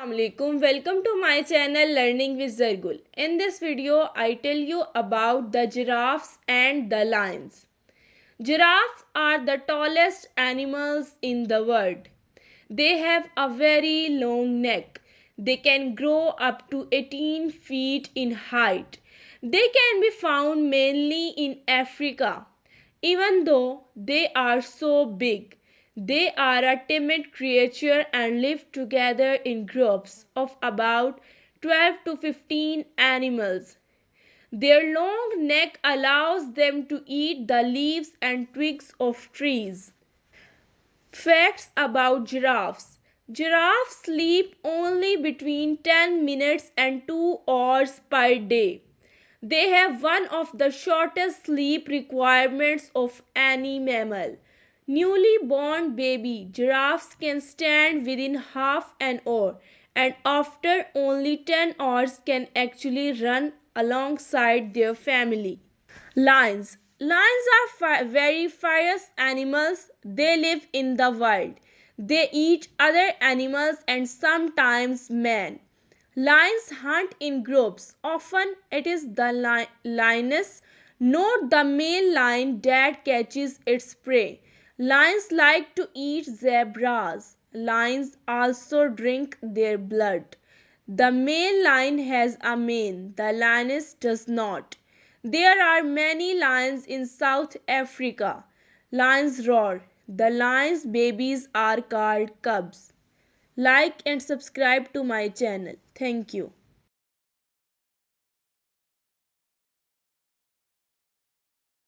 Assalamualaikum. Welcome to my channel Learning with Zargull. In this video, I tell you about the giraffes and the lions. Giraffes are the tallest animals in the world. They have a very long neck. They can grow up to 18 feet in height. They can be found mainly in Africa. Even though they are so big, they are a timid creature and live together in groups of about 12 to 15 animals. Their long neck allows them to eat the leaves and twigs of trees. Facts about giraffes. Giraffes sleep only between 10 minutes and 2 hours per day. They have one of the shortest sleep requirements of any mammal. Newly born baby giraffes can stand within half an hour and after only 10 hours can actually run alongside their family. Lions. Lions are very fierce animals. They live in the wild. They eat other animals and sometimes man. Lions hunt in groups. Often it is the lioness, not the male lion, that catches its prey. Lions like to eat zebras. Lions also drink their blood. The male lion has a mane, the lioness does not. There are many lions in South Africa. Lions roar. The lion's babies are called cubs. Like and subscribe to my channel. Thank you.